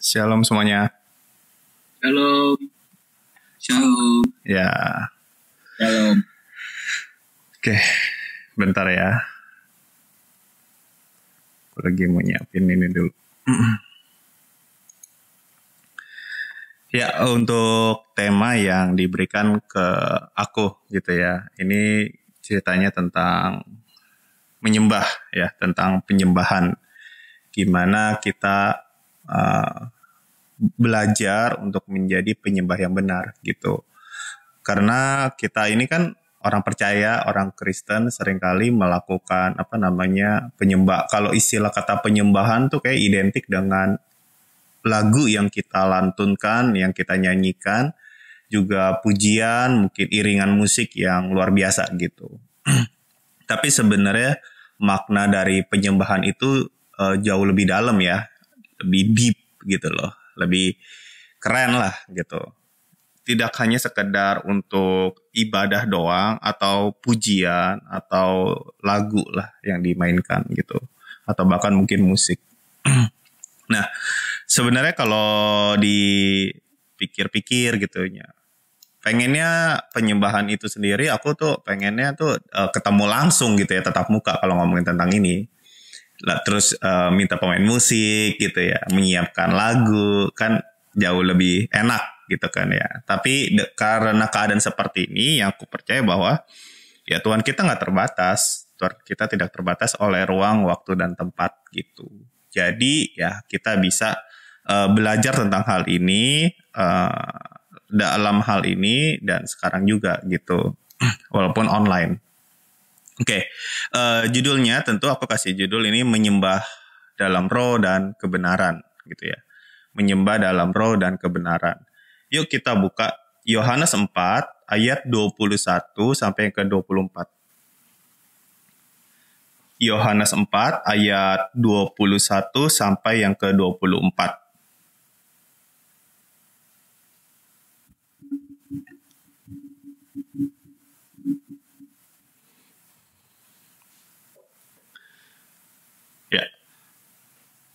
Shalom semuanya. Shalom. Shalom. Ya, Shalom. oke. Bentar ya. Aku lagi mau nyiapin ini dulu. Ya, untuk tema yang diberikan ke aku gitu ya. Ini ceritanya tentang menyembah ya, tentang penyembahan. Gimana kita belajar untuk menjadi penyembah yang benar gitu. Karena kita ini kan orang percaya, orang Kristen seringkali melakukan penyembah. Kalau istilah kata penyembahan tuh kayak identik dengan lagu yang kita lantunkan, yang kita nyanyikan, juga pujian, mungkin iringan musik yang luar biasa gitu. Tapi sebenarnya makna dari penyembahan itu jauh lebih dalam ya, lebih deep gitu loh, lebih keren lah gitu. Tidak hanya sekedar untuk ibadah doang atau pujian atau lagu lah yang dimainkan gitu, atau bahkan mungkin musik. Nah, sebenarnya kalau dipikir-pikir gitu ya, pengennya penyembahan itu sendiri, aku tuh pengennya tuh ketemu langsung gitu ya, tatap muka kalau ngomongin tentang ini. Terus minta pemain musik gitu ya, menyiapkan lagu, kan jauh lebih enak gitu kan ya. Tapi karena keadaan seperti ini, yang aku percaya bahwa ya Tuhan kita nggak terbatas. Tuhan kita tidak terbatas oleh ruang, waktu, dan tempat gitu. Jadi ya kita bisa belajar tentang hal ini, dalam hal ini, dan sekarang juga gitu. Walaupun online. Oke, judulnya tentu aku kasih judul ini menyembah dalam roh dan kebenaran gitu ya. Menyembah dalam roh dan kebenaran. Yuk kita buka Yohanes 4 ayat 21 sampai ke 24. Yohanes 4 ayat 21 sampai yang ke 24. Ya.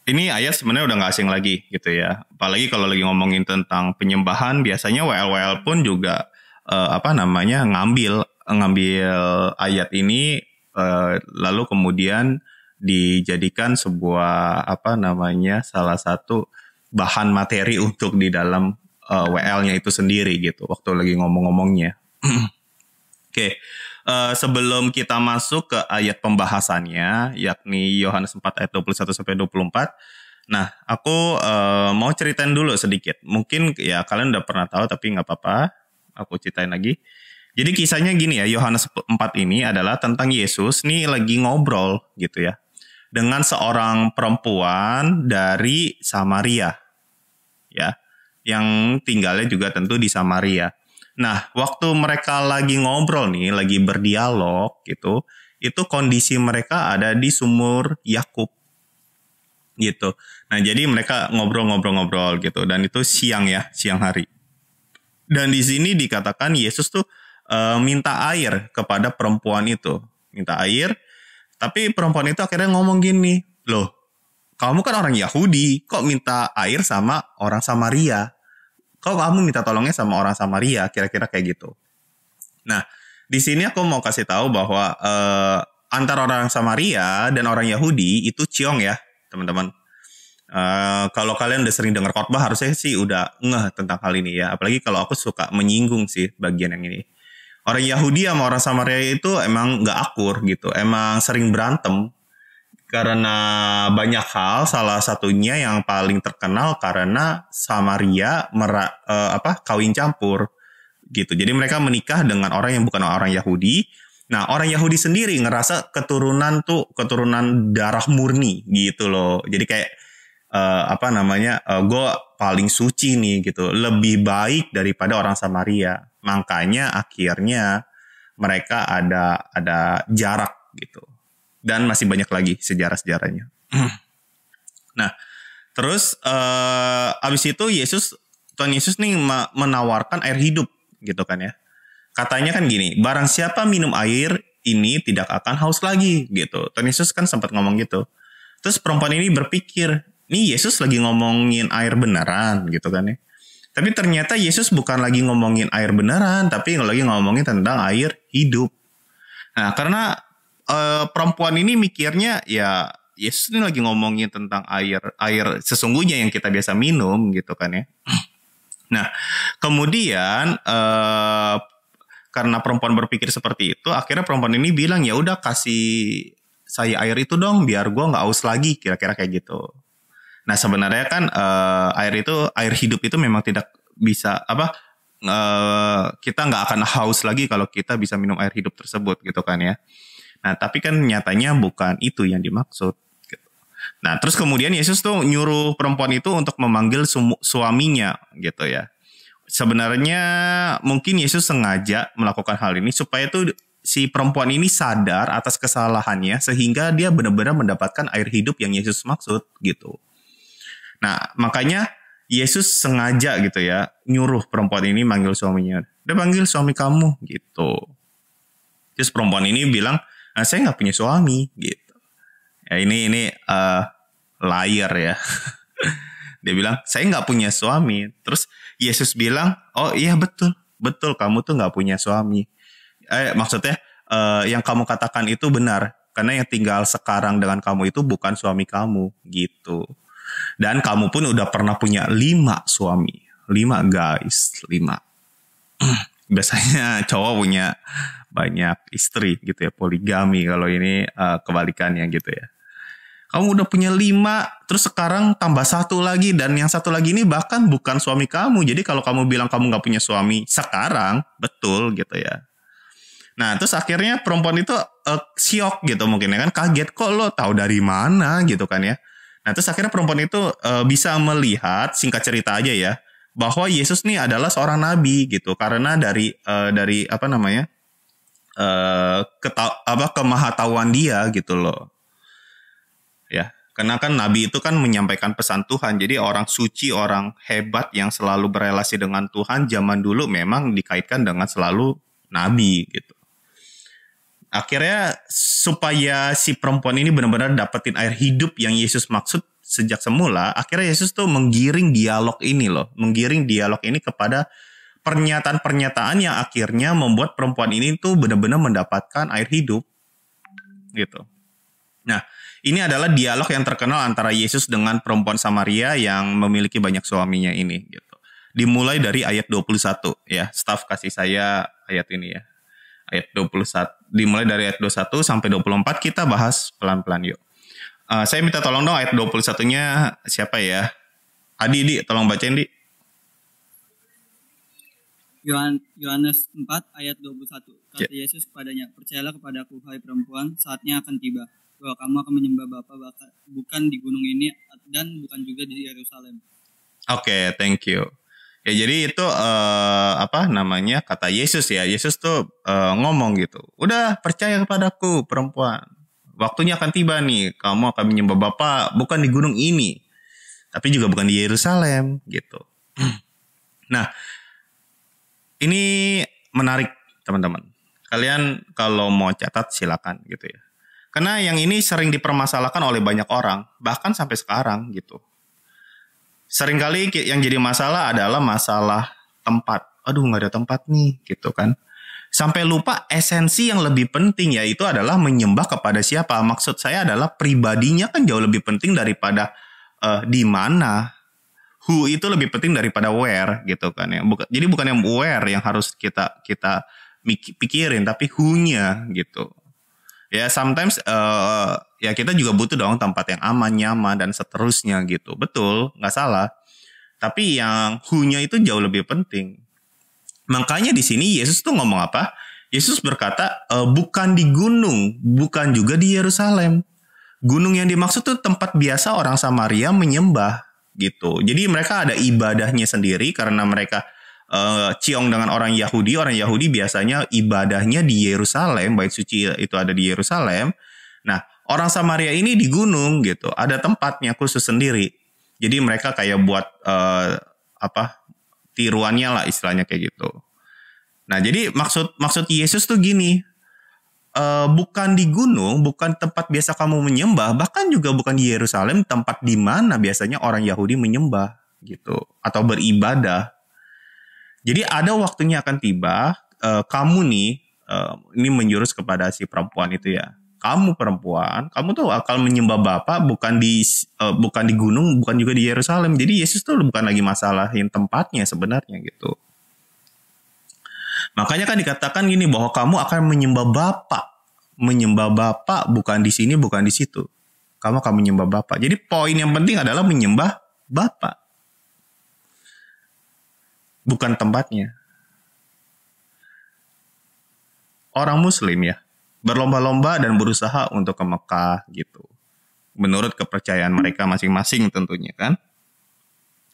Ini ayat sebenarnya udah gak asing lagi gitu ya. Apalagi kalau lagi ngomongin tentang penyembahan, biasanya WL pun juga ngambil ayat ini lalu kemudian dijadikan sebuah salah satu bahan materi untuk di dalam WL-nya itu sendiri gitu waktu lagi ngomong-ngomongnya. Oke. Sebelum kita masuk ke ayat pembahasannya, yakni Yohanes 4 ayat 21 sampai 24. Nah, aku mau ceritain dulu sedikit. Mungkin ya kalian udah pernah tahu tapi nggak apa-apa. Aku ceritain lagi. Jadi kisahnya gini ya, Yohanes 4 ini adalah tentang Yesus nih lagi ngobrol gitu ya. Dengan seorang perempuan dari Samaria. Ya, yang tinggalnya juga tentu di Samaria. Nah, waktu mereka lagi ngobrol nih, lagi berdialog gitu, itu kondisi mereka ada di sumur Yakub gitu. Nah, jadi mereka ngobrol-ngobrol gitu, dan itu siang hari. Dan di sini dikatakan Yesus tuh minta air kepada perempuan itu, minta air. Tapi perempuan itu akhirnya ngomong gini, loh, kamu kan orang Yahudi, kok minta air sama orang Samaria? Kok kamu minta tolongnya sama orang Samaria, kira-kira kayak gitu. Nah, di sini aku mau kasih tahu bahwa antara orang Samaria dan orang Yahudi itu ciong ya, teman-teman. Kalau kalian udah sering dengar khotbah, harusnya sih udah ngeh tentang hal ini ya. Apalagi kalau aku suka menyinggung sih bagian yang ini. Orang Yahudi sama orang Samaria itu emang nggak akur gitu, emang sering berantem. Karena banyak hal, salah satunya yang paling terkenal karena Samaria kawin campur gitu. Jadi mereka menikah dengan orang yang bukan orang Yahudi. Nah, orang Yahudi sendiri ngerasa keturunan darah murni gitu loh. Jadi kayak gue paling suci nih gitu, lebih baik daripada orang Samaria. Makanya akhirnya mereka ada jarak gitu. Dan masih banyak lagi sejarah-sejarahnya. Nah, terus abis itu Tuhan Yesus nih menawarkan air hidup gitu kan ya. Katanya kan gini, barang siapa minum air ini tidak akan haus lagi gitu. Tuhan Yesus kan sempat ngomong gitu. Terus perempuan ini berpikir, Nih Yesus lagi ngomongin air beneran gitu kan ya. Tapi ternyata Yesus bukan lagi ngomongin air beneran, tapi lagi ngomongin tentang air hidup. Nah, karena perempuan ini mikirnya ya Yesus ini lagi ngomongin tentang air sesungguhnya yang kita biasa minum gitu kan ya. Nah, kemudian karena perempuan berpikir seperti itu, akhirnya perempuan ini bilang ya udah kasih saya air itu dong biar gue nggak haus lagi, kira-kira kayak gitu. Nah sebenarnya kan air hidup itu memang tidak bisa kita nggak akan haus lagi kalau kita bisa minum air hidup tersebut gitu kan ya. Nah tapi kan nyatanya bukan itu yang dimaksud. Gitu. Nah terus kemudian Yesus tuh nyuruh perempuan itu untuk memanggil suaminya gitu ya. Sebenarnya mungkin Yesus sengaja melakukan hal ini supaya tuh si perempuan ini sadar atas kesalahannya sehingga dia benar-benar mendapatkan air hidup yang Yesus maksud gitu. Nah makanya Yesus sengaja gitu ya nyuruh perempuan ini manggil suaminya. Udah panggil suami kamu gitu. Terus perempuan ini bilang, saya nggak punya suami gitu. Ya ini liar ya. Dia bilang saya nggak punya suami. Terus Yesus bilang, oh iya betul kamu tuh nggak punya suami. Maksudnya yang kamu katakan itu benar karena yang tinggal sekarang dengan kamu itu bukan suami kamu gitu. Dan kamu pun udah pernah punya 5 suami. 5 guys, 5. Biasanya cowok punya banyak istri gitu ya, poligami. Kalau ini kebalikannya gitu ya. Kamu udah punya 5, terus sekarang tambah 1 lagi. Dan yang 1 lagi ini bahkan bukan suami kamu. Jadi kalau kamu bilang kamu gak punya suami sekarang, betul gitu ya. Nah terus akhirnya perempuan itu syok gitu mungkin ya kan. Kaget kok lo tahu dari mana gitu kan ya. Nah terus akhirnya perempuan itu bisa melihat, singkat cerita aja ya, bahwa Yesus nih adalah seorang nabi gitu. Karena dari kemahatauan dia gitu loh. Ya, karena kan nabi itu kan menyampaikan pesan Tuhan. Jadi orang suci, orang hebat yang selalu berelasi dengan Tuhan zaman dulu memang dikaitkan dengan selalu nabi gitu. Akhirnya supaya si perempuan ini benar-benar dapetin air hidup yang Yesus maksud sejak semula, akhirnya Yesus tuh menggiring dialog ini kepada pernyataan-pernyataan yang akhirnya membuat perempuan ini tuh benar-benar mendapatkan air hidup gitu. Nah, ini adalah dialog yang terkenal antara Yesus dengan perempuan Samaria yang memiliki banyak suaminya ini gitu. Dimulai dari ayat 21 ya, staf kasih saya ayat ini ya. Ayat 21, dimulai dari ayat 21 sampai 24 kita bahas pelan-pelan yuk. Saya minta tolong dong ayat 21-nya siapa ya? Adi, tolong bacain Di. Yohanes 4 ayat 21. Kata Yesus kepadanya, percayalah kepadaku hai perempuan, saatnya akan tiba bahwa kamu akan menyembah Bapa bukan di gunung ini dan bukan juga di Yerusalem. Oke, thank you. Ya jadi itu kata Yesus ya. Yesus tuh ngomong gitu. Udah percaya kepadaku perempuan. Waktunya akan tiba nih. Kamu akan menyembah Bapa bukan di gunung ini. Tapi juga bukan di Yerusalem gitu. Nah ini menarik teman-teman. Kalian kalau mau catat silakan gitu ya. Karena yang ini sering dipermasalahkan oleh banyak orang. Bahkan sampai sekarang gitu. Seringkali yang jadi masalah adalah masalah tempat. Aduh gak ada tempat nih gitu kan. Sampai lupa esensi yang lebih penting yaitu adalah menyembah kepada siapa. Maksud saya adalah pribadinya kan jauh lebih penting daripada di mana. Who itu lebih penting daripada where gitu kan ya. Jadi bukan yang where yang harus kita pikirin tapi who-nya gitu. Ya sometimes ya kita juga butuh dong tempat yang aman, nyaman dan seterusnya gitu. Betul, nggak salah. Tapi yang who-nya itu jauh lebih penting. Makanya di sini Yesus tuh ngomong apa? Yesus berkata bukan di gunung, bukan juga di Yerusalem. Gunung yang dimaksud tuh tempat biasa orang Samaria menyembah gitu. Jadi mereka ada ibadahnya sendiri karena mereka ciong dengan orang Yahudi. Orang Yahudi biasanya ibadahnya di Yerusalem, bait suci itu ada di Yerusalem. Nah, orang Samaria ini di gunung gitu, ada tempatnya khusus sendiri. Jadi mereka kayak buat tiruannya lah istilahnya kayak gitu. Nah, jadi maksud Yesus tuh gini, bukan di gunung, bukan tempat biasa kamu menyembah, bahkan juga bukan di Yerusalem, tempat di mana biasanya orang Yahudi menyembah gitu atau beribadah. Jadi ada waktunya akan tiba, kamu nih, ini menjurus kepada si perempuan itu ya. Kamu perempuan, kamu tuh akan menyembah Bapa bukan di gunung, bukan juga di Yerusalem. Jadi Yesus tuh bukan lagi masalahin tempatnya sebenarnya gitu. Makanya kan dikatakan gini bahwa kamu akan menyembah Bapa. Menyembah Bapa bukan di sini, bukan di situ. Kamu akan menyembah Bapa. Jadi poin yang penting adalah menyembah Bapa. Bukan tempatnya. Orang Muslim ya, berlomba-lomba dan berusaha untuk ke Mekah gitu. Menurut kepercayaan mereka masing-masing tentunya kan.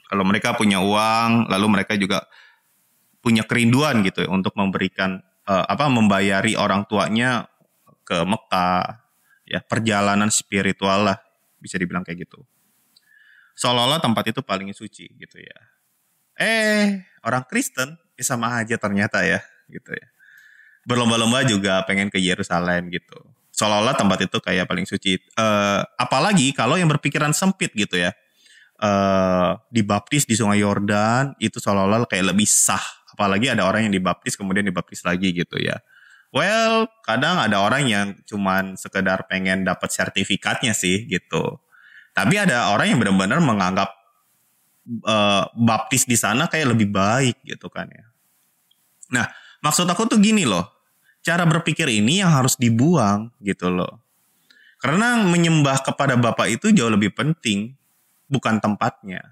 Kalau mereka punya uang, lalu mereka juga punya kerinduan gitu ya, untuk memberikan membayari orang tuanya ke Mekah, ya perjalanan spiritual lah bisa dibilang kayak gitu. Seolah-olah tempat itu paling suci gitu ya. Orang Kristen sama aja ternyata ya gitu ya. Berlomba-lomba juga pengen ke Yerusalem gitu. Seolah-olah tempat itu kayak paling suci. Apalagi kalau yang berpikiran sempit gitu ya. Dibaptis di Sungai Yordan itu seolah-olah kayak lebih sah. Apalagi ada orang yang dibaptis kemudian dibaptis lagi gitu ya. Well, kadang ada orang yang cuman sekedar pengen dapat sertifikatnya sih gitu. Tapi ada orang yang benar-benar menganggap baptis di sana kayak lebih baik gitu kan ya. Nah, maksud aku tuh gini loh. Cara berpikir ini yang harus dibuang gitu loh. Karena menyembah kepada Bapa itu jauh lebih penting. Bukan tempatnya.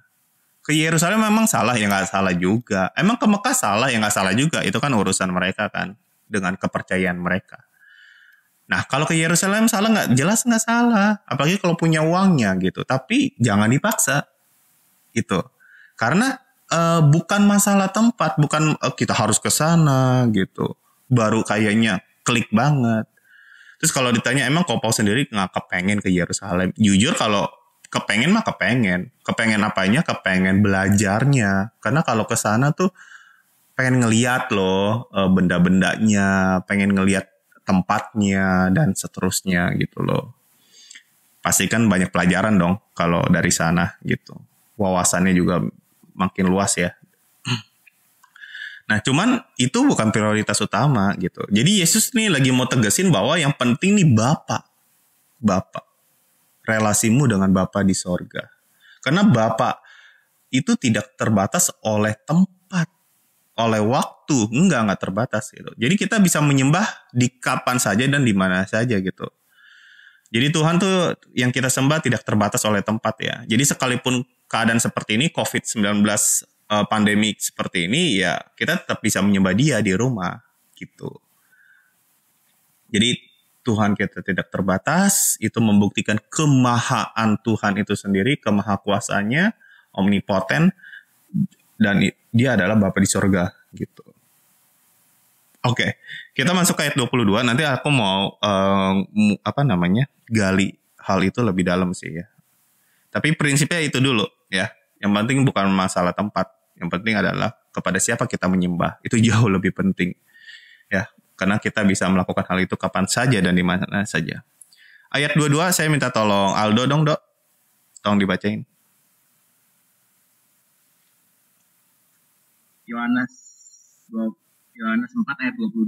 Ke Yerusalem memang salah ya nggak salah juga. Emang ke Mekah salah ya nggak salah juga. Itu kan urusan mereka kan. Dengan kepercayaan mereka. Nah kalau ke Yerusalem salah nggak? Jelas nggak salah. Apalagi kalau punya uangnya gitu. Tapi jangan dipaksa. Gitu. Karena bukan masalah tempat. Bukan kita harus ke sana gitu. Baru kayaknya klik banget. Terus kalau ditanya emang Kopau sendiri nggak kepengen ke Yerusalem? Jujur kalau kepengen mah kepengen. Kepengen apanya? Kepengen belajarnya. Karena kalau ke sana tuh pengen ngeliat loh benda-bendanya, pengen ngeliat tempatnya dan seterusnya gitu loh. Pasti kan banyak pelajaran dong kalau dari sana gitu. Wawasannya juga makin luas ya. Nah cuman itu bukan prioritas utama gitu. Jadi Yesus nih lagi mau tegesin bahwa yang penting nih Bapa. Relasimu dengan Bapa di sorga. Karena Bapa itu tidak terbatas oleh tempat, oleh waktu. Enggak terbatas gitu. Jadi kita bisa menyembah di kapan saja dan di mana saja gitu. Jadi Tuhan tuh yang kita sembah tidak terbatas oleh tempat ya. Jadi sekalipun keadaan seperti ini, COVID-19 pandemi seperti ini, ya kita tetap bisa menyembah Dia di rumah gitu. Jadi Tuhan kita tidak terbatas, itu membuktikan kemahaan Tuhan itu sendiri, kemahakuasaannya, omnipoten, dan Dia adalah Bapa di sorga gitu. Oke, kita masuk ke ayat 22. Nanti aku mau gali hal itu lebih dalam sih ya. Tapi prinsipnya itu dulu ya. Yang penting bukan masalah tempat. Yang penting adalah kepada siapa kita menyembah. Itu jauh lebih penting. Ya, karena kita bisa melakukan hal itu kapan saja dan di mana saja. Ayat 22 saya minta tolong Aldo dong, Dok. Tolong dibacain. Yohanes 4 ayat 22.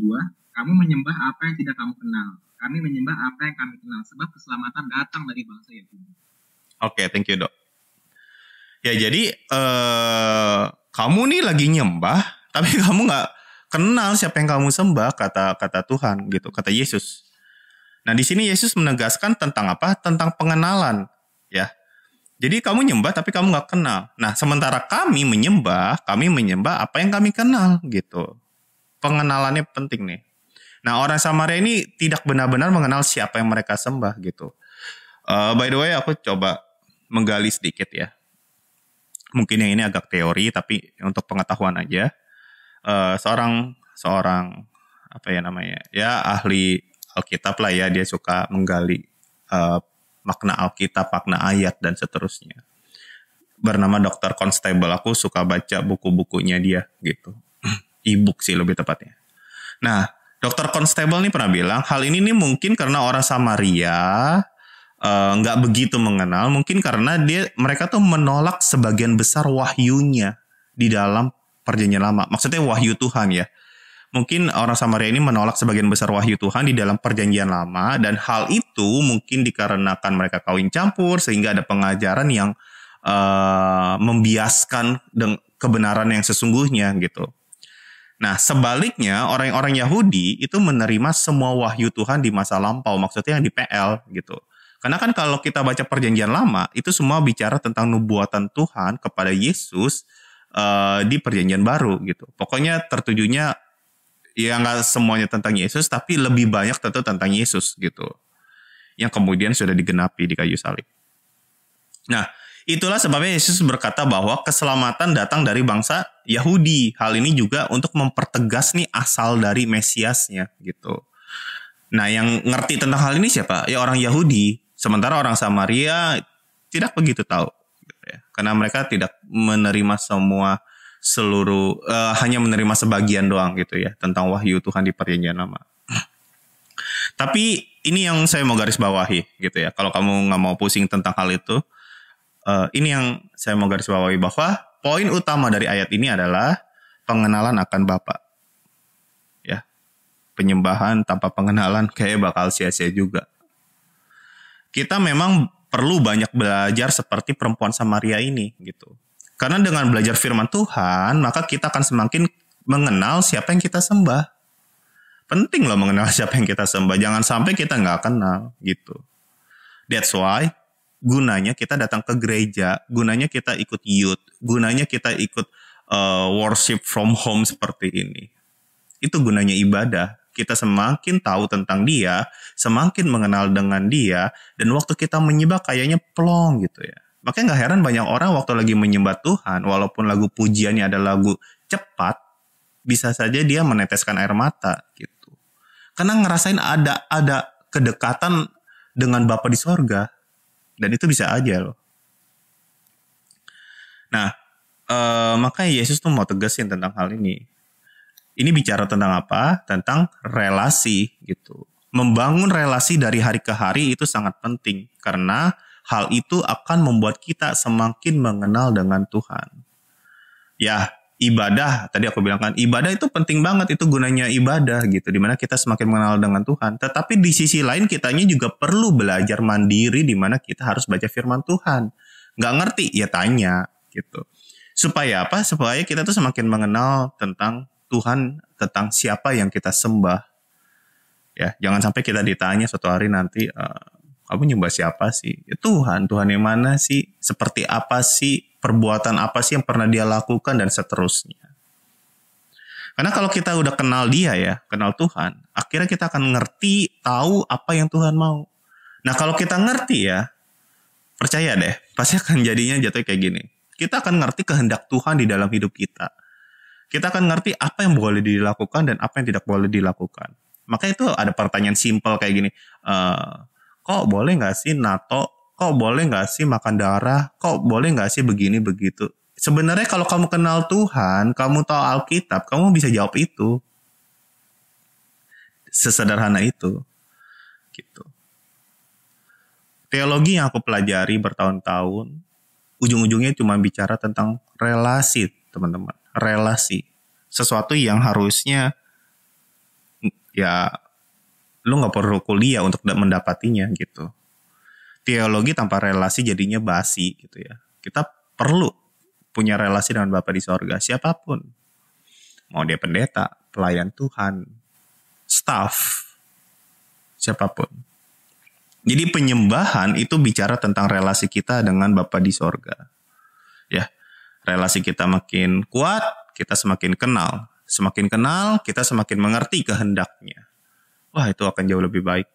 Kamu menyembah apa yang tidak kamu kenal. Kami menyembah apa yang kami kenal. Sebab keselamatan datang dari bangsa Yahudi. Oke, thank you, Dok. Ya jadi kamu nih lagi nyembah, tapi kamu nggak kenal siapa yang kamu sembah, kata Tuhan gitu, kata Yesus. Nah di sini Yesus menegaskan tentang apa? Tentang pengenalan, ya. Jadi kamu nyembah tapi kamu nggak kenal. Nah sementara kami menyembah apa yang kami kenal gitu. Pengenalannya penting nih. Nah orang Samaria ini tidak benar-benar mengenal siapa yang mereka sembah gitu. By the way aku coba menggali sedikit ya. Mungkin yang ini agak teori tapi untuk pengetahuan aja. Seorang ahli Alkitab lah ya, dia suka menggali makna Alkitab, makna ayat dan seterusnya. Bernama Dr. Constable, aku suka baca buku-bukunya dia gitu. E-book sih lebih tepatnya. Nah, Dr. Constable nih pernah bilang, hal ini nih mungkin karena orang Samaria nggak begitu mengenal, mungkin karena mereka tuh menolak sebagian besar wahyunya di dalam Perjanjian Lama. Maksudnya wahyu Tuhan ya. Mungkin orang Samaria ini menolak sebagian besar wahyu Tuhan di dalam Perjanjian Lama, dan hal itu mungkin dikarenakan mereka kawin campur sehingga ada pengajaran yang membiaskan kebenaran yang sesungguhnya gitu. Nah, sebaliknya orang-orang Yahudi itu menerima semua wahyu Tuhan di masa lampau, maksudnya yang di PL gitu. Karena kan kalau kita baca Perjanjian Lama, itu semua bicara tentang nubuatan Tuhan kepada Yesus di Perjanjian Baru gitu. Pokoknya tertujunya ya nggak semuanya tentang Yesus, tapi lebih banyak tentu tentang Yesus gitu. Yang kemudian sudah digenapi di kayu salib. Nah, itulah sebabnya Yesus berkata bahwa keselamatan datang dari bangsa Yahudi. Hal ini juga untuk mempertegas nih asal dari Mesiasnya gitu. Nah, yang ngerti tentang hal ini siapa? Ya orang Yahudi. Sementara orang Samaria tidak begitu tahu. Gitu ya. Karena mereka tidak menerima hanya menerima sebagian doang gitu ya tentang wahyu Tuhan di Perjanjian Lama. Tapi ini yang saya mau garis bawahi gitu ya. Kalau kamu nggak mau pusing tentang hal itu, ini yang saya mau garis bawahi, bahwa poin utama dari ayat ini adalah pengenalan akan Bapa. Ya, penyembahan tanpa pengenalan kayak bakal sia-sia juga. Kita memang perlu banyak belajar seperti perempuan Samaria ini gitu. Karena dengan belajar firman Tuhan, maka kita akan semakin mengenal siapa yang kita sembah. Penting loh mengenal siapa yang kita sembah. Jangan sampai kita nggak kenal gitu. That's why gunanya kita datang ke gereja, gunanya kita ikut youth, gunanya kita ikut worship from home seperti ini. Itu gunanya ibadah. Kita semakin tahu tentang dia, semakin mengenal dengan dia, dan waktu kita menyembah kayaknya plong gitu ya. Makanya gak heran banyak orang waktu lagi menyembah Tuhan, walaupun lagu pujiannya ada lagu cepat, bisa saja dia meneteskan air mata gitu. Karena ngerasain ada kedekatan dengan Bapa di sorga. Dan itu bisa aja loh. Nah, makanya Yesus tuh mau tegasin tentang hal ini. Ini bicara tentang apa? Tentang relasi gitu. Membangun relasi dari hari ke hari itu sangat penting. Karena hal itu akan membuat kita semakin mengenal dengan Tuhan. Ya, ibadah, tadi aku bilang kan, ibadah itu penting banget, itu gunanya ibadah gitu, dimana kita semakin mengenal dengan Tuhan. Tetapi di sisi lain kitanya juga perlu belajar mandiri, dimana kita harus baca firman Tuhan. Nggak ngerti, ya tanya gitu. Supaya apa? Supaya kita tuh semakin mengenal tentang Tuhan, tentang siapa yang kita sembah. Ya, jangan sampai kita ditanya suatu hari nanti, kamu nyembah siapa sih? Ya Tuhan yang mana sih? Seperti apa sih? Perbuatan apa sih yang pernah dia lakukan dan seterusnya. Karena kalau kita udah kenal dia ya, kenal Tuhan, akhirnya kita akan ngerti, tahu apa yang Tuhan mau. Nah kalau kita ngerti ya, percaya deh, pasti akan jadinya jatuh kayak gini. Kita akan ngerti kehendak Tuhan di dalam hidup kita. Kita akan ngerti apa yang boleh dilakukan dan apa yang tidak boleh dilakukan. Maka itu ada pertanyaan simpel kayak gini, kok boleh gak sih NATO? Kok boleh gak sih makan darah? Kok boleh gak sih begini begitu? Sebenarnya kalau kamu kenal Tuhan, kamu tahu Alkitab, kamu bisa jawab itu. Sesederhana itu. Gitu. Teologi yang aku pelajari bertahun-tahun, ujung-ujungnya cuma bicara tentang relasi, teman-teman. Relasi. Sesuatu yang harusnya ya lu gak perlu kuliah untuk mendapatinya gitu. Teologi tanpa relasi jadinya basi gitu ya. Kita perlu punya relasi dengan Bapa di sorga, siapapun. Mau dia pendeta, pelayan Tuhan, staff, siapapun. Jadi penyembahan itu bicara tentang relasi kita dengan Bapa di sorga. Ya, relasi kita makin kuat, kita semakin kenal. Semakin kenal, kita semakin mengerti kehendaknya. Wah, itu akan jauh lebih baik.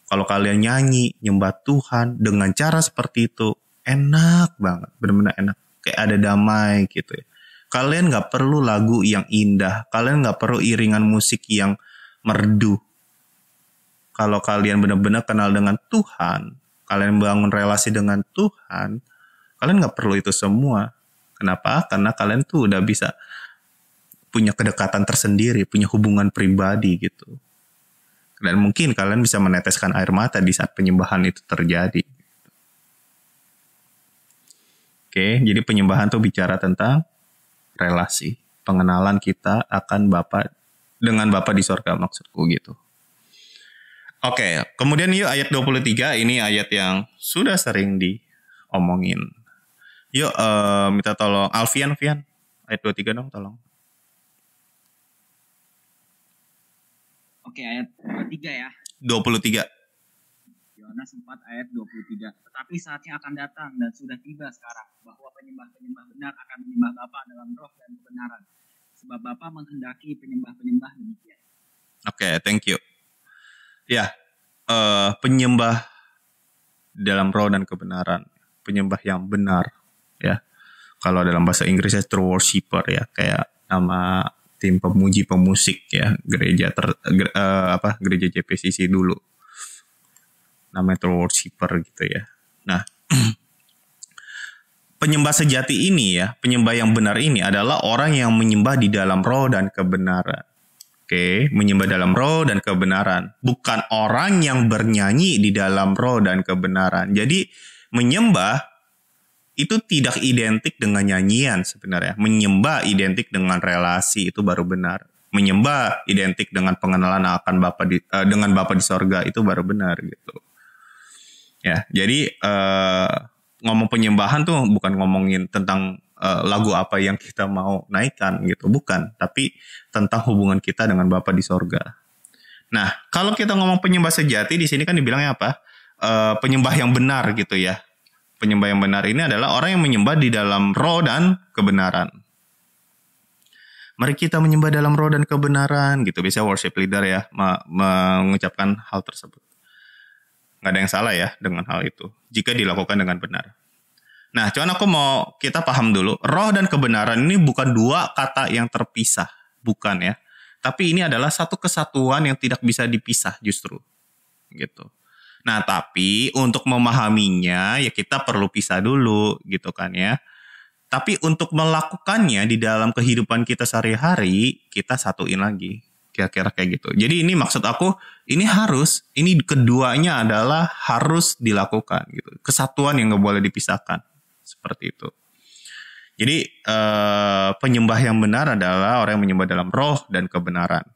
Kalau kalian nyanyi, nyembah Tuhan dengan cara seperti itu, enak banget, benar-benar enak. Kayak ada damai gitu ya. Kalian gak perlu lagu yang indah, kalian gak perlu iringan musik yang merdu. Kalau kalian benar-benar kenal dengan Tuhan, kalian bangun relasi dengan Tuhan, kalian gak perlu itu semua. Kenapa? Karena kalian tuh udah bisa punya kedekatan tersendiri, punya hubungan pribadi gitu. Dan mungkin kalian bisa meneteskan air mata di saat penyembahan itu terjadi. Oke, jadi penyembahan tuh bicara tentang relasi, pengenalan kita akan Bapa dengan Bapa di sorga maksudku gitu. Oke, kemudian yuk ayat 23, ini ayat yang sudah sering diomongin. Yuk minta tolong Alfian, ayat 23 dong tolong. Oke, ayat 23 ya. 23. Yohanes 4 ayat 23. Tetapi saatnya akan datang dan sudah tiba sekarang bahwa penyembah-penyembah benar akan menyembah Bapa dalam roh dan kebenaran. Sebab Bapa menghendaki penyembah-penyembah demikian. Oke, thank you. Ya, penyembah dalam roh dan kebenaran, penyembah yang benar, ya. Kalau dalam bahasa Inggrisnya true worshiper ya, kayak nama tim pemuji pemusik ya, gereja gereja JPCC dulu. Namanya true worshiper gitu ya. Nah, penyembah sejati ini ya, penyembah yang benar ini adalah orang yang menyembah di dalam roh dan kebenaran. Oke, menyembah dalam roh dan kebenaran. Bukan orang yang bernyanyi di dalam roh dan kebenaran. Jadi menyembah itu tidak identik dengan nyanyian sebenarnya. Menyembah identik dengan relasi, itu baru benar. Menyembah identik dengan pengenalan akan dengan Bapa di sorga, itu baru benar gitu. Ya, jadi ngomong penyembahan tuh bukan ngomongin tentang lagu apa yang kita mau naikkan gitu, bukan, tapi tentang hubungan kita dengan Bapa di sorga. Nah, kalau kita ngomong penyembah sejati di sini kan dibilangnya apa? Penyembah yang benar gitu ya. Penyembah yang benar ini adalah orang yang menyembah di dalam roh dan kebenaran. Mari kita menyembah dalam roh dan kebenaran gitu. Biasanya worship leader ya mengucapkan hal tersebut. Nggak ada yang salah ya dengan hal itu, jika dilakukan dengan benar. Nah, cuman aku mau kita paham dulu, roh dan kebenaran ini bukan dua kata yang terpisah, bukan ya. Tapi ini adalah satu kesatuan yang tidak bisa dipisah justru, gitu. Nah, tapi untuk memahaminya ya kita perlu pisah dulu, gitu kan ya. Tapi untuk melakukannya di dalam kehidupan kita sehari-hari, kita satuin lagi. Kira-kira kayak gitu. Jadi ini maksud aku, ini keduanya adalah harus dilakukan gitu. Kesatuan yang gak boleh dipisahkan. Seperti itu. Jadi penyembah yang benar adalah orang yang menyembah dalam roh dan kebenaran.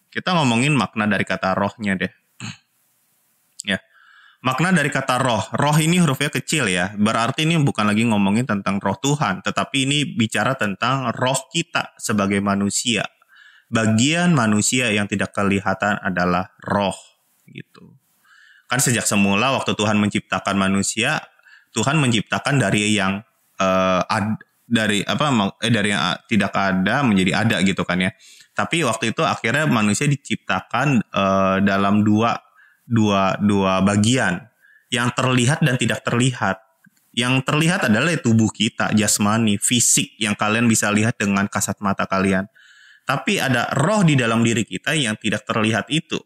Kita ngomongin makna dari kata rohnya deh. Ya. Makna dari kata roh. Roh ini hurufnya kecil ya. Berarti ini bukan lagi ngomongin tentang roh Tuhan. Tetapi ini bicara tentang roh kita sebagai manusia. Bagian manusia yang tidak kelihatan adalah roh gitu. Kan sejak semula waktu Tuhan menciptakan manusia, Tuhan menciptakan dari yang dari yang tidak ada menjadi ada gitu kan ya. Tapi waktu itu akhirnya manusia diciptakan dalam dua bagian, yang terlihat dan tidak terlihat. Yang terlihat adalah tubuh kita, jasmani, fisik yang kalian bisa lihat dengan kasat mata kalian. Tapi ada roh di dalam diri kita yang tidak terlihat itu.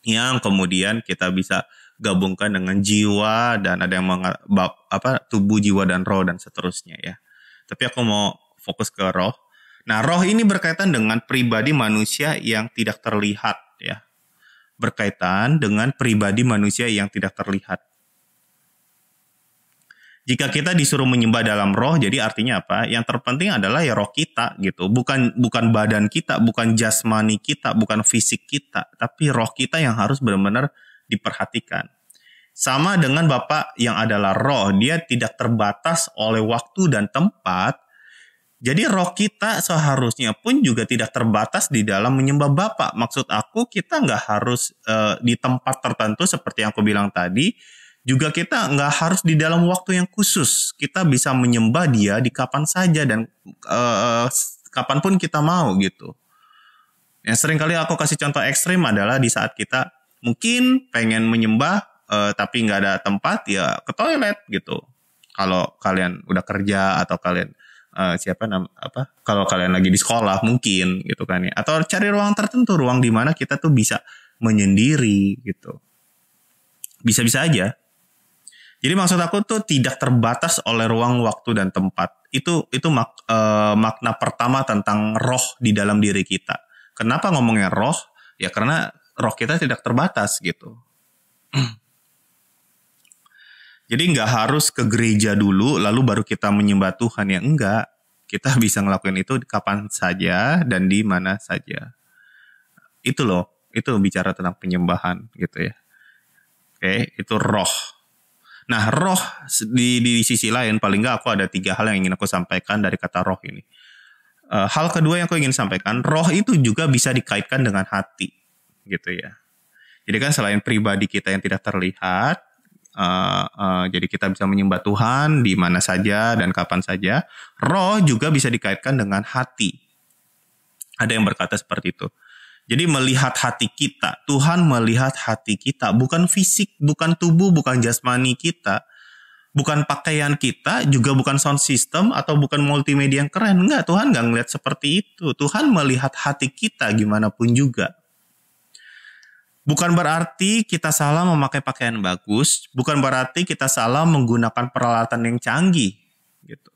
Yang kemudian kita bisa gabungkan dengan jiwa dan ada yang tubuh, jiwa dan roh dan seterusnya ya. Tapi aku mau fokus ke roh. Nah, roh ini berkaitan dengan pribadi manusia yang tidak terlihat ya. Berkaitan dengan pribadi manusia yang tidak terlihat. Jika kita disuruh menyembah dalam roh, jadi artinya apa? Yang terpenting adalah ya roh kita gitu. Bukan badan kita, bukan jasmani kita, bukan fisik kita, tapi roh kita yang harus benar-benar diperhatikan. Sama dengan Bapa yang adalah roh, dia tidak terbatas oleh waktu dan tempat. Jadi roh kita seharusnya pun juga tidak terbatas di dalam menyembah Bapa. Maksud aku, kita nggak harus di tempat tertentu seperti yang aku bilang tadi. Juga kita nggak harus di dalam waktu yang khusus. Kita bisa menyembah dia di kapan saja dan kapanpun kita mau gitu. Yang sering kali aku kasih contoh ekstrim adalah di saat kita mungkin pengen menyembah tapi nggak ada tempat, ya ke toilet gitu. Kalau kalian udah kerja atau kalian kalau kalian lagi di sekolah mungkin gitu kan ya. Atau cari ruang tertentu, ruang di mana kita tuh bisa menyendiri gitu. Bisa-bisa aja. Jadi maksud aku tuh tidak terbatas oleh ruang, waktu, dan tempat. Itu makna pertama tentang roh di dalam diri kita. Kenapa ngomongnya roh? Ya karena roh kita tidak terbatas gitu. Jadi nggak harus ke gereja dulu lalu baru kita menyembah Tuhan, ya enggak. Kita bisa ngelakuin itu kapan saja dan di mana saja. Itu loh, itu bicara tentang penyembahan gitu ya. Oke, itu roh. Nah, roh di sisi lain, paling nggak aku ada 3 hal yang ingin aku sampaikan dari kata roh ini. Hal kedua yang aku ingin sampaikan, roh itu juga bisa dikaitkan dengan hati, gitu ya. Jadi kan selain pribadi kita yang tidak terlihat, jadi kita bisa menyembah Tuhan di mana saja dan kapan saja. Roh juga bisa dikaitkan dengan hati. Ada yang berkata seperti itu. Jadi melihat hati kita, Tuhan melihat hati kita, bukan fisik, bukan tubuh, bukan jasmani kita, bukan pakaian kita, juga bukan sound system atau bukan multimedia yang keren. Enggak, Tuhan nggak ngelihat seperti itu. Tuhan melihat hati kita gimana pun juga. Bukan berarti kita salah memakai pakaian bagus, bukan berarti kita salah menggunakan peralatan yang canggih, gitu.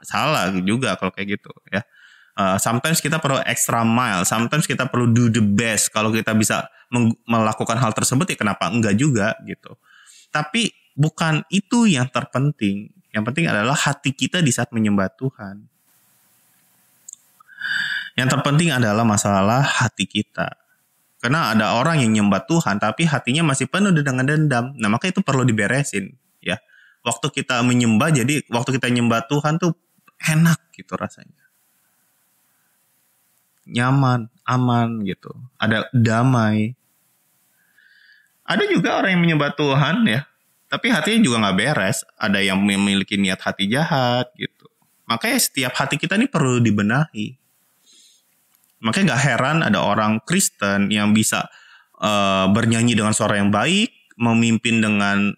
Salah juga kalau kayak gitu, ya. Sometimes kita perlu extra mile, sometimes kita perlu do the best. Kalau kita bisa melakukan hal tersebut, ya kenapa enggak juga, gitu. Tapi bukan itu yang terpenting. Yang penting adalah hati kita di saat menyembah Tuhan. Yang terpenting adalah masalah hati kita. Karena ada orang yang nyembah Tuhan tapi hatinya masih penuh dengan dendam. Nah, maka itu perlu diberesin, ya. Waktu kita menyembah, jadi waktu kita nyembah Tuhan tuh enak gitu rasanya. Nyaman, aman gitu. Ada damai. Ada juga orang yang menyembah Tuhan, ya, tapi hatinya juga nggak beres. Ada yang memiliki niat hati jahat gitu. Makanya setiap hati kita ini perlu dibenahi. Makanya gak heran ada orang Kristen yang bisa bernyanyi dengan suara yang baik, memimpin dengan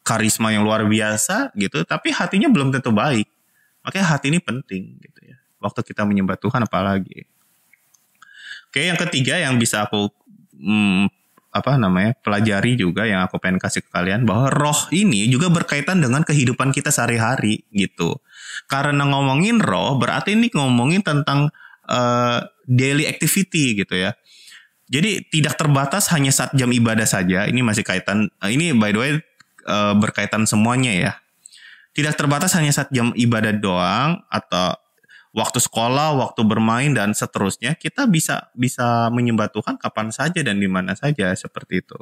karisma yang luar biasa gitu, tapi hatinya belum tentu baik. Makanya hati ini penting gitu ya. Waktu kita menyembah Tuhan apalagi. Oke, yang ketiga yang bisa aku pelajari juga, yang aku pengen kasih ke kalian, bahwa roh ini juga berkaitan dengan kehidupan kita sehari-hari gitu. Karena ngomongin roh berarti ini ngomongin tentang daily activity gitu ya. Jadi tidak terbatas hanya saat jam ibadah saja. Ini masih kaitan, ini by the way berkaitan semuanya ya. Tidak terbatas hanya saat jam ibadah doang atau waktu sekolah, waktu bermain dan seterusnya. Kita bisa menyembah Tuhan kapan saja dan di mana saja, seperti itu.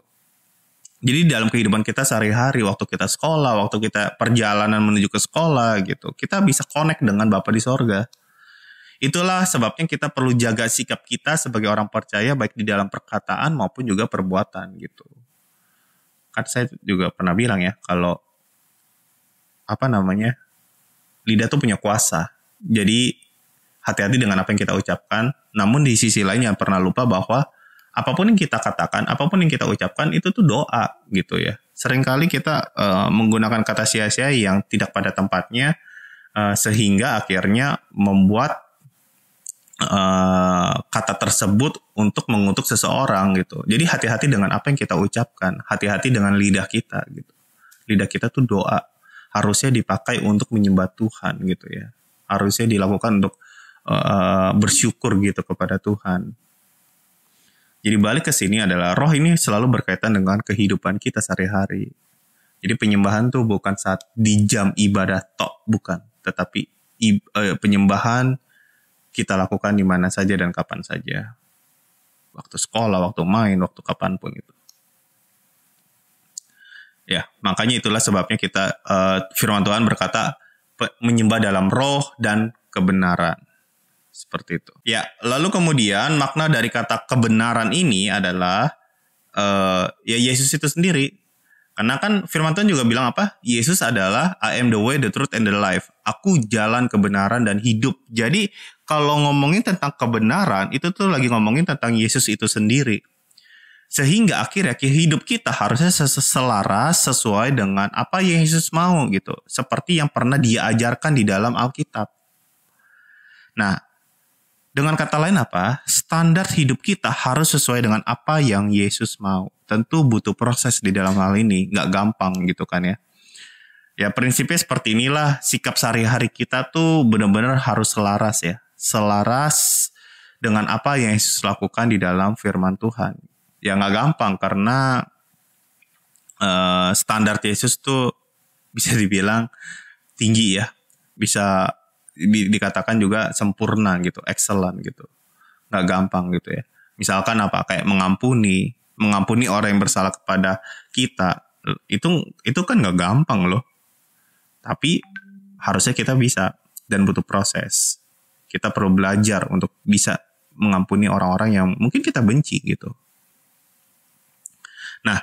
Jadi dalam kehidupan kita sehari-hari, waktu kita sekolah, waktu kita perjalanan menuju ke sekolah gitu, kita bisa connect dengan Bapa di sorga. Itulah sebabnya kita perlu jaga sikap kita sebagai orang percaya, baik di dalam perkataan maupun juga perbuatan gitu. Kan saya juga pernah bilang ya, kalau lidah tuh punya kuasa. Jadi hati-hati dengan apa yang kita ucapkan. Namun di sisi lain jangan pernah lupa bahwa apapun yang kita katakan, apapun yang kita ucapkan itu tuh doa gitu ya. Seringkali kita menggunakan kata sia-sia yang tidak pada tempatnya, sehingga akhirnya membuat kata tersebut untuk mengutuk seseorang gitu. Jadi hati-hati dengan apa yang kita ucapkan, hati-hati dengan lidah kita gitu. Lidah kita tuh doa, harusnya dipakai untuk menyembah Tuhan gitu ya. Harusnya dilakukan untuk bersyukur gitu kepada Tuhan. Jadi balik ke sini adalah roh ini selalu berkaitan dengan kehidupan kita sehari-hari. Jadi penyembahan tuh bukan saat di jam ibadah tok, bukan, tetapi penyembahan kita lakukan di mana saja dan kapan saja. Waktu sekolah, waktu main, waktu kapanpun itu. Ya, makanya itulah sebabnya kita firman Tuhan berkata menyembah dalam roh dan kebenaran. Seperti itu. Ya, lalu kemudian makna dari kata kebenaran ini adalah ya Yesus itu sendiri. Karena kan firman Tuhan juga bilang apa? Yesus adalah I am the way, the truth, and the life. Aku jalan, kebenaran, dan hidup. Jadi kalau ngomongin tentang kebenaran, itu tuh lagi ngomongin tentang Yesus itu sendiri. Sehingga akhirnya hidup kita harusnya selaras sesuai dengan apa yang Yesus mau gitu. Seperti yang pernah Dia ajarkan di dalam Alkitab. Nah, dengan kata lain apa? Standar hidup kita harus sesuai dengan apa yang Yesus mau. tentu butuh proses di dalam hal ini, nggak gampang gitu kan ya. Ya prinsipnya seperti inilah, sikap sehari-hari kita tuh benar-benar harus selaras ya. Selaras dengan apa yang Yesus lakukan di dalam firman Tuhan. Ya nggak gampang karena standar Yesus tuh bisa dibilang tinggi ya. Bisa dikatakan juga sempurna gitu, excellent gitu. Nggak gampang gitu ya. Misalkan apa, kayak mengampuni orang yang bersalah kepada kita, itu kan nggak gampang loh. Tapi harusnya kita bisa dan butuh proses. Kita perlu belajar untuk bisa mengampuni orang-orang yang mungkin kita benci gitu. Nah,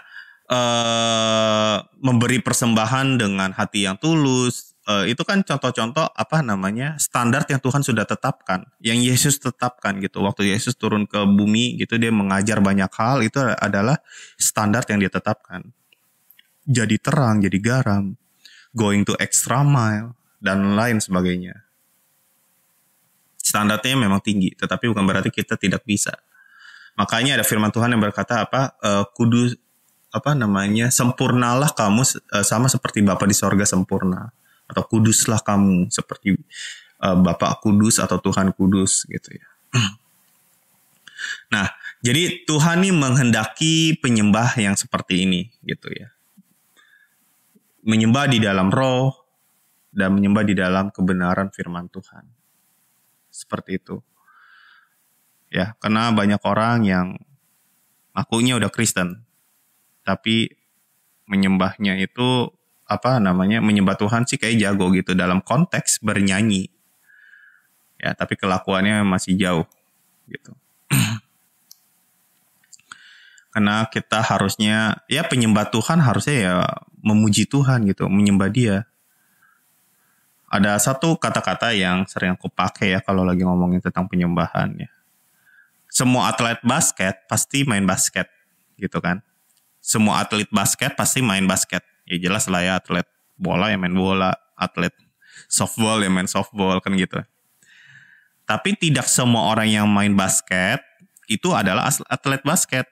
memberi persembahan dengan hati yang tulus, itu kan contoh-contoh standar yang Tuhan sudah tetapkan, yang Yesus tetapkan gitu. Waktu Yesus turun ke bumi gitu, dia mengajar banyak hal, itu adalah standar yang dia tetapkan. Jadi terang, jadi garam, going to extra mile, dan lain sebagainya. Standarnya memang tinggi, tetapi bukan berarti kita tidak bisa. Makanya ada firman Tuhan yang berkata sempurnalah kamu sama seperti Bapa di sorga sempurna. Atau kuduslah kamu seperti Bapa kudus atau Tuhan kudus gitu ya. Nah, jadi Tuhan nih menghendaki penyembah yang seperti ini gitu ya. Menyembah di dalam roh dan menyembah di dalam kebenaran firman Tuhan. Seperti itu. Ya, karena banyak orang yang akunya udah Kristen, tapi menyembahnya itu menyembah Tuhan sih kayak jago gitu dalam konteks bernyanyi. Ya, tapi kelakuannya masih jauh gitu. Karena kita harusnya, ya penyembah Tuhan harusnya ya memuji Tuhan gitu, menyembah Dia. Ada satu kata-kata yang sering aku pakai ya kalau lagi ngomongin tentang penyembahan ya. Semua atlet basket pasti main basket gitu kan. Semua atlet basket pasti main basket. Ya jelas lah ya, atlet bola yang main bola, atlet softball yang main softball kan gitu. Tapi tidak semua orang yang main basket itu adalah atlet basket.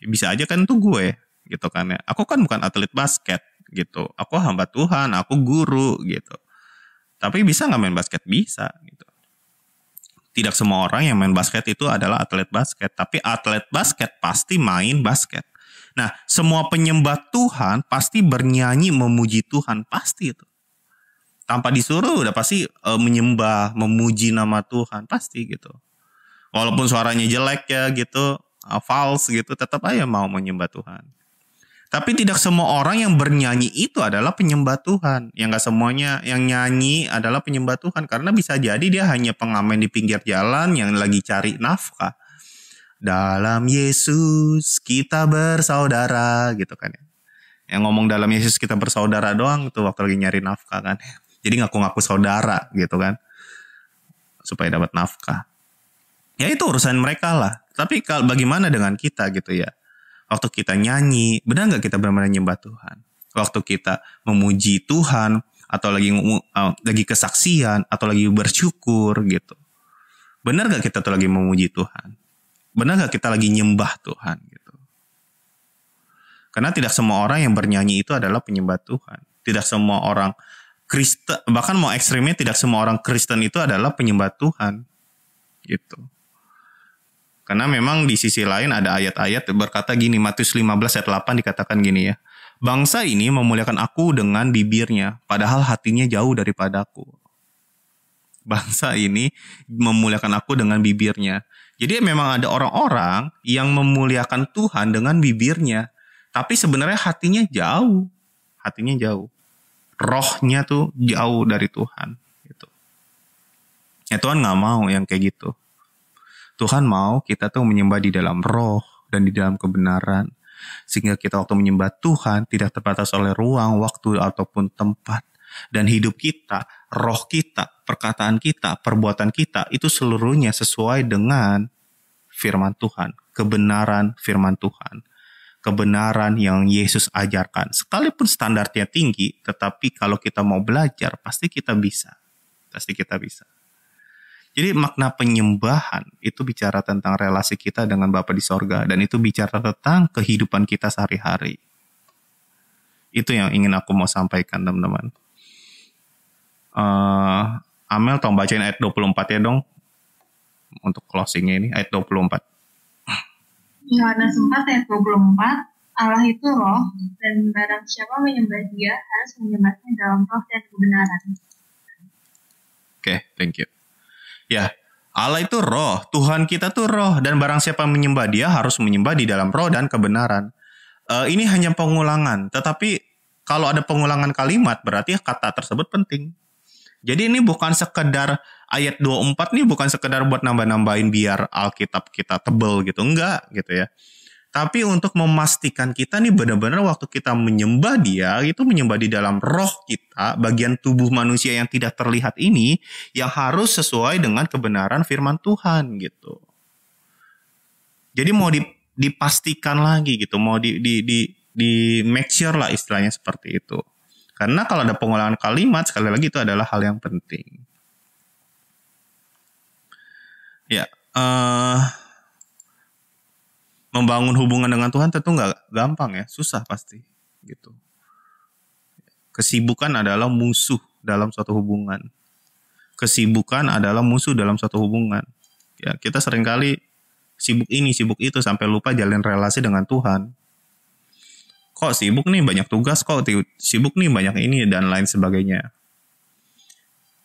Bisa aja kan tuh gue gitu kan ya. Aku kan bukan atlet basket gitu. Aku hamba Tuhan, aku guru gitu. Tapi bisa gak main basket? Bisa gitu. Tidak semua orang yang main basket itu adalah atlet basket. Tapi atlet basket pasti main basket. Nah, semua penyembah Tuhan pasti bernyanyi memuji Tuhan. Pasti itu. Tanpa disuruh udah pasti menyembah, memuji nama Tuhan. Pasti gitu. Walaupun suaranya jelek ya gitu, false gitu, tetap aja mau menyembah Tuhan. Tapi tidak semua orang yang bernyanyi itu adalah penyembah Tuhan. Yang gak semuanya yang nyanyi adalah penyembah Tuhan. Karena bisa jadi dia hanya pengamen di pinggir jalan yang lagi cari nafkah. Dalam Yesus kita bersaudara gitu kan ya. Yang ngomong dalam Yesus kita bersaudara doang tuh waktu lagi nyari nafkah kan. Jadi ngaku-ngaku saudara gitu kan. Supaya dapat nafkah. Ya itu urusan mereka lah. Tapi bagaimana dengan kita gitu ya. Waktu kita nyanyi, benar gak kita benar-benar nyembah Tuhan? Waktu kita memuji Tuhan, atau lagi kesaksian, atau lagi bersyukur gitu. Benar gak kita tuh lagi memuji Tuhan? Benar gak kita lagi nyembah Tuhan gitu? Karena tidak semua orang yang bernyanyi itu adalah penyembah Tuhan. Tidak semua orang Kristen, bahkan mau ekstrimnya tidak semua orang Kristen itu adalah penyembah Tuhan gitu. Karena memang di sisi lain ada ayat-ayat berkata gini, Matius 15 ayat 8 dikatakan gini ya. Bangsa ini memuliakan aku dengan bibirnya, padahal hatinya jauh daripadaku. Bangsa ini memuliakan aku dengan bibirnya. Jadi memang ada orang-orang yang memuliakan Tuhan dengan bibirnya, tapi sebenarnya hatinya jauh. Hatinya jauh. Rohnya tuh jauh dari Tuhan. Gitu. Ya Tuhan gak mau yang kayak gitu. Tuhan mau kita tuh menyembah di dalam roh dan di dalam kebenaran. Sehingga kita waktu menyembah Tuhan tidak terbatas oleh ruang, waktu, ataupun tempat. Dan hidup kita, roh kita, perkataan kita, perbuatan kita itu seluruhnya sesuai dengan firman Tuhan. Kebenaran firman Tuhan. Kebenaran yang Yesus ajarkan. Sekalipun standarnya tinggi, tetapi kalau kita mau belajar, pasti kita bisa. Pasti kita bisa. Jadi makna penyembahan itu bicara tentang relasi kita dengan Bapa di sorga. Dan itu bicara tentang kehidupan kita sehari-hari. Itu yang ingin aku mau sampaikan teman-teman. Amel tolong bacain ayat 24 ya dong. Untuk closingnya ini ayat 24. Yohanes 4 ayat 24. Allah itu roh, dan barang siapa menyembah dia harus menyembahnya dalam roh dan kebenaran. Oke, thank you. Ya, Allah itu roh, Tuhan kita tuh roh, dan barang siapa menyembah dia harus menyembah di dalam roh dan kebenaran. Ini hanya pengulangan, tetapi kalau ada pengulangan kalimat berarti kata tersebut penting. Jadi ini bukan sekedar ayat 24 nih bukan sekedar buat nambah-nambahin biar Alkitab kita tebel gitu, enggak gitu ya. Tapi untuk memastikan kita nih benar-benar waktu kita menyembah dia, itu menyembah di dalam roh kita, bagian tubuh manusia yang tidak terlihat ini, yang harus sesuai dengan kebenaran firman Tuhan gitu. Jadi mau dipastikan lagi gitu, mau di make sure lah istilahnya seperti itu. Karena kalau ada pengulangan kalimat, sekali lagi itu adalah hal yang penting. Ya, membangun hubungan dengan Tuhan tentu nggak gampang ya, susah pasti gitu. Kesibukan adalah musuh dalam suatu hubungan. Kesibukan adalah musuh dalam suatu hubungan. Ya, kita seringkali sibuk ini, sibuk itu sampai lupa jalin relasi dengan Tuhan. Kok sibuk nih banyak tugas, kok sibuk nih banyak ini dan lain sebagainya.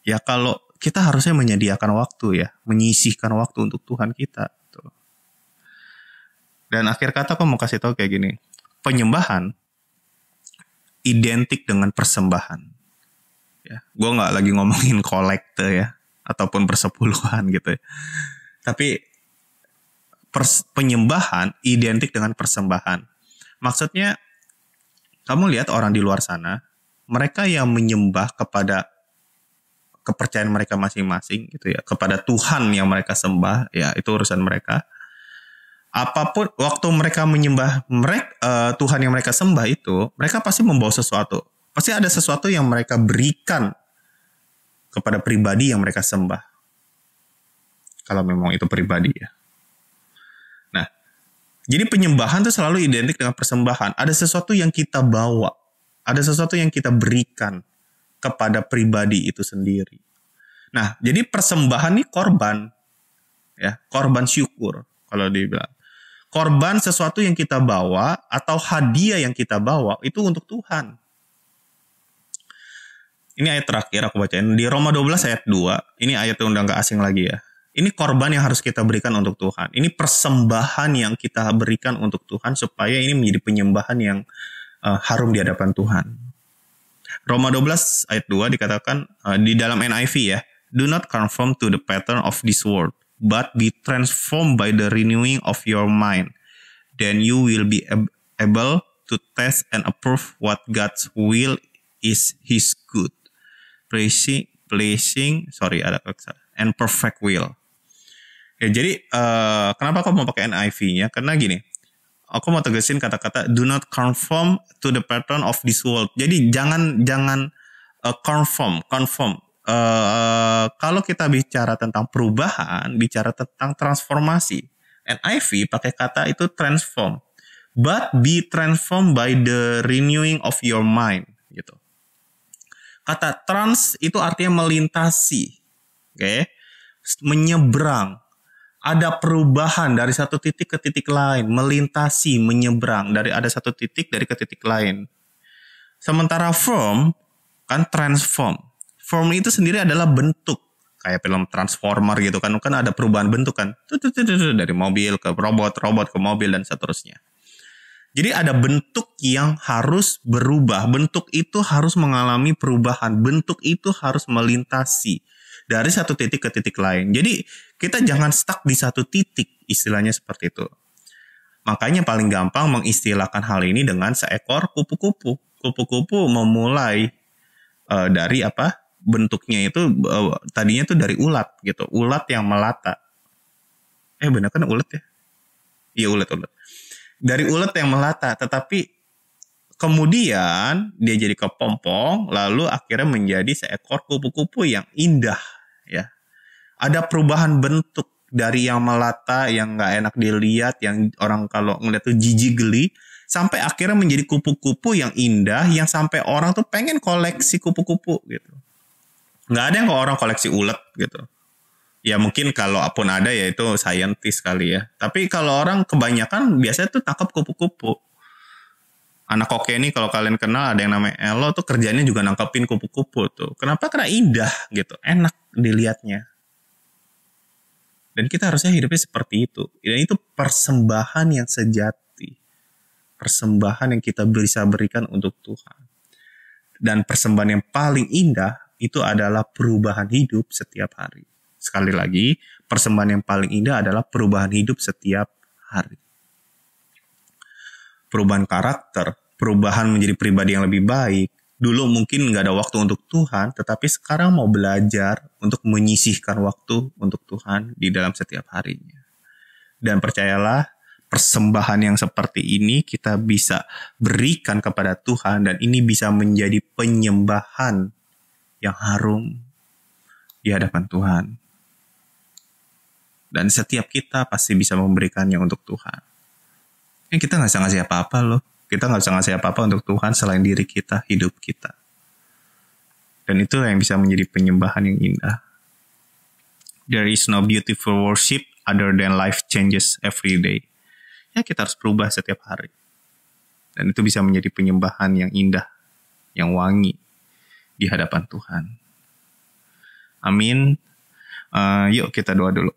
Ya kalau kita harusnya menyediakan waktu ya, menyisihkan waktu untuk Tuhan kita. Dan akhir kata aku mau kasih tahu kayak gini. Penyembahan identik dengan persembahan. Ya, gue nggak lagi ngomongin kolekte ya, ataupun persepuluhan gitu ya. Tapi penyembahan identik dengan persembahan. Maksudnya, kamu lihat orang di luar sana, mereka yang menyembah kepada kepercayaan mereka masing-masing gitu ya, kepada Tuhan yang mereka sembah, ya itu urusan mereka. Apapun waktu mereka menyembah Tuhan yang mereka sembah itu, mereka pasti membawa sesuatu. Pasti ada sesuatu yang mereka berikan kepada pribadi yang mereka sembah. Kalau memang itu pribadi ya. Nah, jadi penyembahan itu selalu identik dengan persembahan. Ada sesuatu yang kita bawa, ada sesuatu yang kita berikan kepada pribadi itu sendiri. Nah, jadi persembahan ini korban, ya, korban syukur kalau dibilang. Korban sesuatu yang kita bawa atau hadiah yang kita bawa itu untuk Tuhan. Ini ayat terakhir aku bacain. Di Roma 12 ayat 2. Ini ayat yang udah gak asing lagi ya. Ini korban yang harus kita berikan untuk Tuhan. Ini persembahan yang kita berikan untuk Tuhan supaya ini menjadi penyembahan yang harum di hadapan Tuhan. Roma 12 ayat 2 dikatakan di dalam NIV ya. Do not conform to the pattern of this world, but be transformed by the renewing of your mind. Then you will be able to test and approve what God's will is, His good, and perfect will. Ya, jadi kenapa aku mau pakai NIV-nya? Karena gini, aku mau tegasin kata-kata do not conform to the pattern of this world. Jadi jangan conform. Kalau kita bicara tentang perubahan, bicara tentang transformasi, NIV pakai kata itu transform, but be transformed by the renewing of your mind, gitu. Kata trans itu artinya melintasi, oke, menyeberang. Ada perubahan dari satu titik ke titik lain, melintasi, menyeberang dari ada satu titik dari ke titik lain. Sementara form kan transform. Form itu sendiri adalah bentuk, kayak film Transformer gitu kan ada perubahan bentuk kan, dari mobil ke robot ke mobil dan seterusnya. Jadi ada bentuk yang harus berubah, bentuk itu harus mengalami perubahan, bentuk itu harus melintasi dari satu titik ke titik lain. Jadi kita jangan stuck di satu titik, istilahnya seperti itu. Makanya paling gampang mengistilahkan hal ini dengan seekor kupu-kupu. Kupu-kupu memulai dari apa? Bentuknya itu tadinya tuh dari ulat gitu, ulat yang melata. Benar kan ulat ya? Iya ulat. Dari ulat yang melata, tetapi kemudian dia jadi kepompong, lalu akhirnya menjadi seekor kupu-kupu yang indah ya. Ada perubahan bentuk dari yang melata, yang nggak enak dilihat, yang orang kalau ngeliat tuh jijik geli, sampai akhirnya menjadi kupu-kupu yang indah, yang sampai orang tuh pengen koleksi kupu-kupu gitu. Nggak ada yang orang koleksi ulet gitu. Ya mungkin kalau pun ada ya itu saintis kali ya. Tapi kalau orang kebanyakan biasanya tuh tangkap kupu-kupu. Anak koke ini kalau kalian kenal ada yang namanya Elo tuh kerjanya juga nangkepin kupu-kupu tuh. Kenapa? Karena indah gitu, enak dilihatnya. Dan kita harusnya hidupnya seperti itu. Dan itu persembahan yang sejati. Persembahan yang kita bisa berikan untuk Tuhan. Dan persembahan yang paling indah itu adalah perubahan hidup setiap hari. Sekali lagi, persembahan yang paling indah adalah perubahan hidup setiap hari. Perubahan karakter, perubahan menjadi pribadi yang lebih baik. Dulu mungkin gak ada waktu untuk Tuhan, tetapi sekarang mau belajar untuk menyisihkan waktu untuk Tuhan di dalam setiap harinya. Dan percayalah, persembahan yang seperti ini kita bisa berikan kepada Tuhan, dan ini bisa menjadi penyembahan yang harum di hadapan Tuhan. Dan setiap kita pasti bisa memberikannya untuk Tuhan. Kita gak bisa ngasih apa-apa loh. Kita gak bisa ngasih apa-apa untuk Tuhan selain diri kita, hidup kita. Dan itu yang bisa menjadi penyembahan yang indah. There is no beautiful worship other than life changes every day. Ya kita harus berubah setiap hari. Dan itu bisa menjadi penyembahan yang indah, yang wangi di hadapan Tuhan. Amin. Yuk kita doa dulu.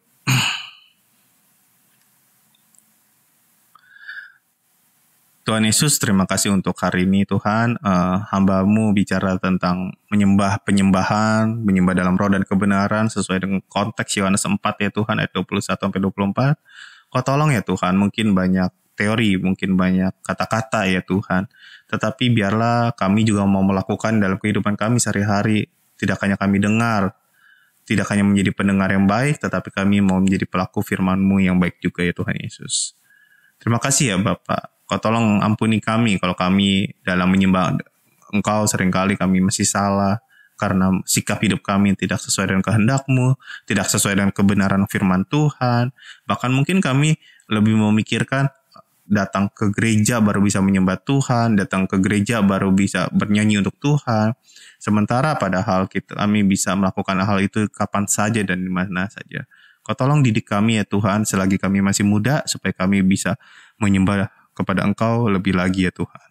Tuhan Yesus, terima kasih untuk hari ini Tuhan. Hamba-Mu bicara tentang penyembahan, menyembah dalam roh dan kebenaran sesuai dengan konteks Yohanes 4 ya Tuhan, ayat 21-24. Kau tolong ya Tuhan, mungkin banyak teori, mungkin banyak kata-kata ya Tuhan. Tetapi biarlah kami juga mau melakukan dalam kehidupan kami sehari-hari. Tidak hanya kami dengar, tidak hanya menjadi pendengar yang baik, tetapi kami mau menjadi pelaku firman-Mu yang baik juga ya Tuhan Yesus. Terima kasih ya Bapak. Kau tolong ampuni kami kalau kami dalam menyembah Engkau seringkali kami masih salah karena sikap hidup kami tidak sesuai dengan kehendak-Mu, tidak sesuai dengan kebenaran firman Tuhan. Bahkan mungkin kami lebih memikirkan datang ke gereja baru bisa menyembah Tuhan, datang ke gereja baru bisa bernyanyi untuk Tuhan. Sementara padahal kami bisa melakukan hal itu kapan saja dan di mana saja. Kau tolong didik kami ya Tuhan selagi kami masih muda supaya kami bisa menyembah kepada Engkau lebih lagi ya Tuhan.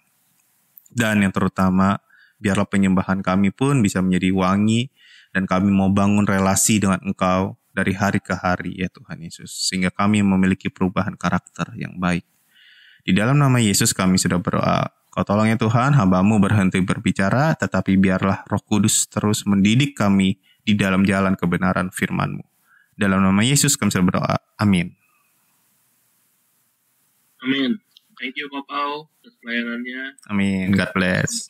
Dan yang terutama, biarlah penyembahan kami pun bisa menjadi wangi dan kami mau bangun relasi dengan Engkau dari hari ke hari ya Tuhan Yesus. Sehingga kami memiliki perubahan karakter yang baik. Di dalam nama Yesus kami sudah berdoa. Kau tolong ya Tuhan, hamba-Mu berhenti berbicara, tetapi biarlah Roh Kudus terus mendidik kami di dalam jalan kebenaran firman-Mu. Dalam nama Yesus kami sudah berdoa. Amin. Amin. Thank you Bapak atas pelayanannya. Amin. God bless.